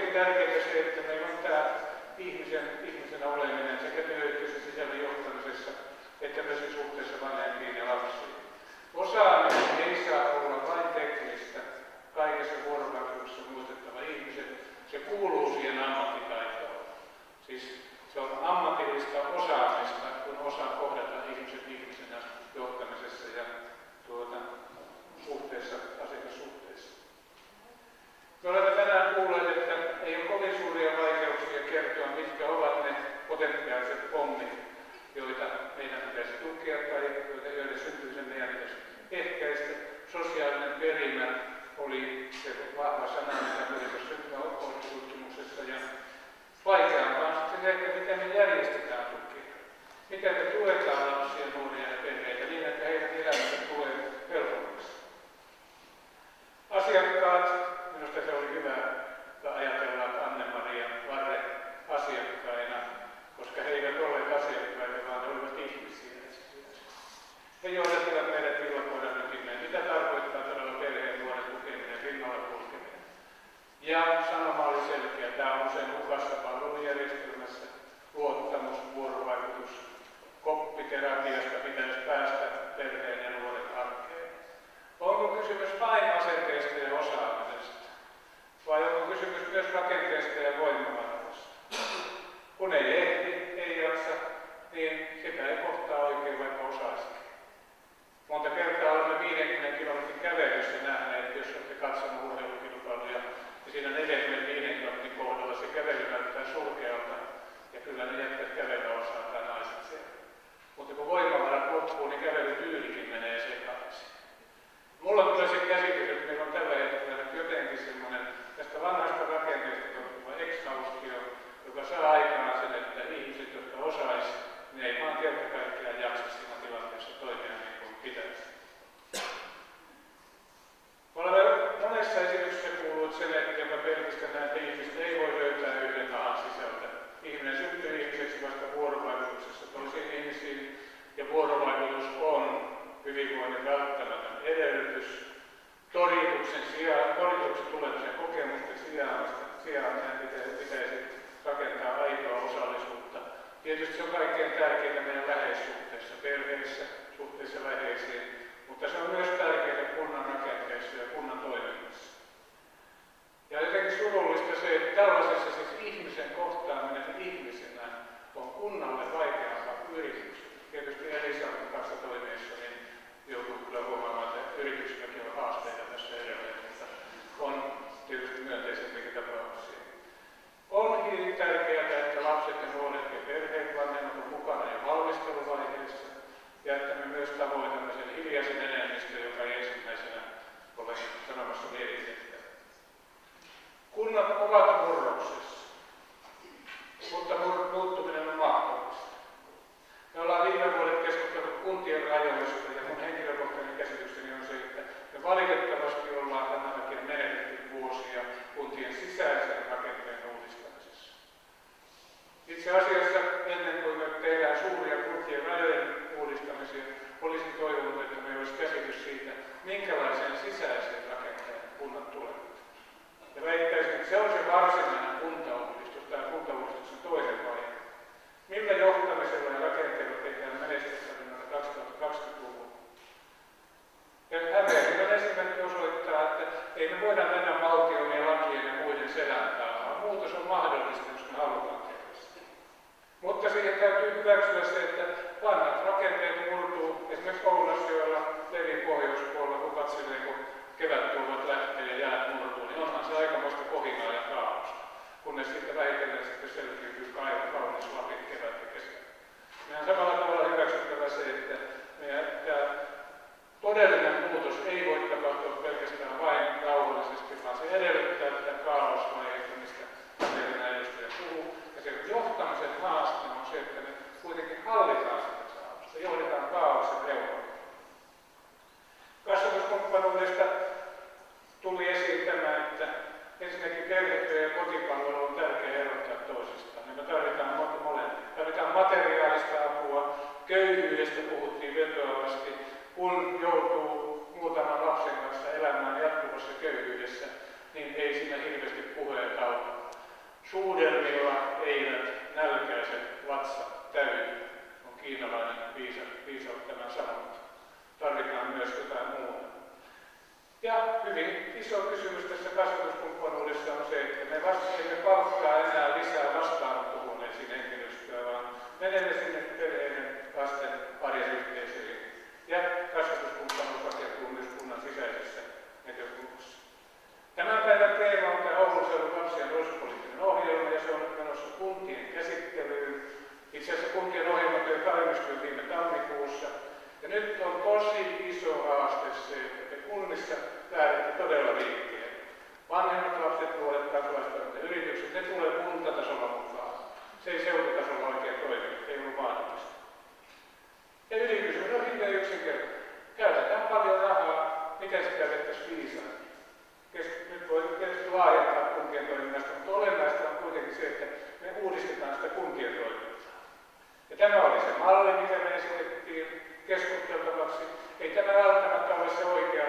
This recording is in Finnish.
kuitenkin tärkeää se, että meillä on tämä ihmisenä oleminen sekä työyhteisön sisällön johtamisessa että myöskin suhteessa vanhempiin ja lapsiin. Osaaminen ei saa olla vain teknistä, kaikessa vuorovaikutuksessa muistettava ihmiset, se kuuluu siihen ammattitaitoon. Siis se on ammatillista osaamista, kun osaa kohdata ihmiset ihmisenä johtamisessa ja suhteessa, asiakassuhteessa. Me olemme tänään kuulleet, että ei ole kovin suuria vaikeuksia kertoa, mitkä ovat ne potentiaaliset pommit, joita meidän pitäisi tukea tai joiden syntymisen meidän pitäisi ehkäistä. Sosiaalinen perimä oli se vahva sana, mitä me tuossa syntymäoppimistutkimuksessa. Ja vaikeampaa on sitten se, että miten me järjestetään tukea. Miten me tuetaan lapsia, nuoria ja perheitä niin, että heidän elämänsä tulee helpommaksi. Asiakkaat, minusta se oli hyvä ajatella Anne-Maria Varre asiakkaina, koska he eivät olleet asiakkaita, vaan he olivat ihmisiä. He johdattivat meidät villakoiran ytimeen, mitä tarkoittaa todella perheen nuoren tukeminen, rinnalla kulkeminen. Ja sanoma oli selkeä, tämä on usein hukassa palvelujärjestelmässä, luottamus, vuorovaikutus, koppiterapiasta pitäisi päästä perheen ja nuoren arkeen. Onko kysymys vain asenteesta ja osaamisesta? Vai onko kysymys myös rakenteesta ja voimavaroista? Kun ei ehdi, ei jaksa, niin sitä ei kohtaa oikein, vaikka osaisikin. Monta kertaa olemme 50 kilometrin kävelyssä nähneet, jos olette katsonut urheilukilpailuja, ja siinä 45 kilometrin kohdalla se kävely näyttää surkealta, ja kyllä ne jätkät kävellä osaa tai naiset siellä. Mutta kun voimavarat loppuu, niin kävelytyylikin menee sekaisin. Mulla on kyllä se käsitys, että meillä on tällä hetkellä jotenkin semmoinen tästä vanhasta rakenteesta tottuva exhaustio, joka saa aikaan sen, että ihmiset, jotka osaisi, ne ei vaan kerta kaikkiaan jaksa siinä tilanteessa toimia niin kuin pitäisi. Olemme monessa esityksessä kuullut sen, että joka pelkistää näitä ihmistä ei voi löytää yhden ahan sisältä. Ihminen syntyy ihmiseksi vasta vuorovaikutuksessa toisiin ihmisiin, ja vuorovaikutus on hyvinvoinnin välttämätön edellytys. Torituksen tulemisen kokemusten sijaan meidän pitäisi rakentaa aitoa osallisuutta. Tietysti se on kaikkein tärkeintä meidän läheissuhteissa, perheissä, suhteissa läheisiin, mutta se on myös tärkeää kunnan rakenteessa ja kunnan toiminnassa. Ja jotenkin surullista se, että tällaisessa siis ihmisen kohtaaminen ihmisenä on kunnalle vaikeampaa kuin yrityksenä. Tietysti Elisan kanssa toimiessa niin joutuu kyllä huomaamaan, että yrityksilläkin on haasteita tässä edelleen, mutta on tietysti myönteisempikin tapauksia. On hyvin tärkeää, että lapset ja nuoret ja perheet vanhemmat on mukana jo valmisteluvaiheessa ja että me myös tavoitamme sen hiljaisen enemmistön, joka ei ensimmäisenä ole sanomassa mielitettä. Kunnat ovat murroksessa, mutta muuttuminen on mahdollista. Me ollaan viime vuodet keskustellut kuntien rajoista ja mun henkilökohtainen käsitykseni on se, että me valitettavasti ollaan tämän takia menetetty vuosia kuntien sisäisen rakenteen uudistamisessa. Itse asiassa ennen kuin me tehdään suuria kuntien rajojen uudistamisia, olisin toivonut, että meillä olisi käsitys siitä, minkälaisen sisäisen rakenteen kunnat tulevat. Ja väittäisin, että se on se varsinainen kuntauudistus tai kuntauudistuksen toisen vaiheen. Millä johtamisella ja rakenteella tehdään menestystarinalla 2020-luvulla? Ja Hämeenlinnan esimerkki osoittaa, että ei me voida mennä valtion ja lakien ja muiden selän taakse, vaan muutos on mahdollista, jos me halutaan tehdä sitä. Mutta siihen täytyy hyväksyä se, että vanhat rakenteet murtuu. Esimerkiksi Oulasjoella, Levin pohjoispuolella, kun katselee, kun kevättuuvat lähtee ja jäät murtuu, niin onhan se aikamoista kohinaa ja kaaosta. Kunnes sitten vähitellen sitten selkiytyy kaunis Lapin kevät ja kesä. Meidän samalla tavalla hyväksyttävä se, että todellinen muutos ei voi tapahtua pelkästään vain rauhallisesti, vaan se edellyttää tätä kaaosvaihetta, mistä edellinen edustaja puhuu. Ja se johtamisen haaste on se, että me kuitenkin hallitaan sitä kaaosta, johdetaan kaaoksen reunaan. Kasvatuskumppanuudesta tuli esiin tämä, että ensinnäkin perhetyö ja kotipalvelu on tärkeää erottaa toisistaan. Me tarvitaan molempia. Tarvitaan materiaalista apua. Köyhyydestä puhuttiin vetoavasti. Kun joutuu muutaman lapsen kanssa elämään jatkuvassa köyhyydessä, niin ei siinä hirveästi puheet auta. Suudelmilla eivät nälkäiset vatsat täydy, on kiinalainen viisaus tämän sanonut. Tarvitaan myös jotain muuta. Ja hyvin iso kysymys tässä kasvatuskumppanuudessa on se, että me emme palkkaa enää lisää vastaanottohuoneisiin henkilöstöä, vaan menemme sinne perheiden, lasten, arjen yhteisöihin. Ja kasvatuskumppanuus rakentuu myös kunnan sisäisessä näkökulmassa. Tämän päivän teema on tämä Oulun seudun lapsien nuorisopoliittinen ohjelma, ja se on nyt menossa kuntien käsittelyyn. Itse asiassa kuntien ohjelmatyö valmistui viime tammikuussa. Ja nyt on tosi iso haaste se, että kunnissa lähdette todella liikkeelle. Vanhemmat lapset, nuoret, kansalaistoiminta, yritykset, ne tulee kuntatasolla mukaan. Se ei seututasolla oikein toimi, ei ollut mahdollista. Ja ydinkysymys on hyvin yksinkertainen. Käytetään paljon rahaa, miten se käytettäisiin viisaasti. Nyt voi tietysti laajentaa kuntien toiminnasta, mutta olennaista on kuitenkin se, että me uudistetaan sitä kuntien toimintaa. Ja tämä oli se malli, mikä me esitettiin keskusteltavaksi. Ei tämä välttämättä ole se oikea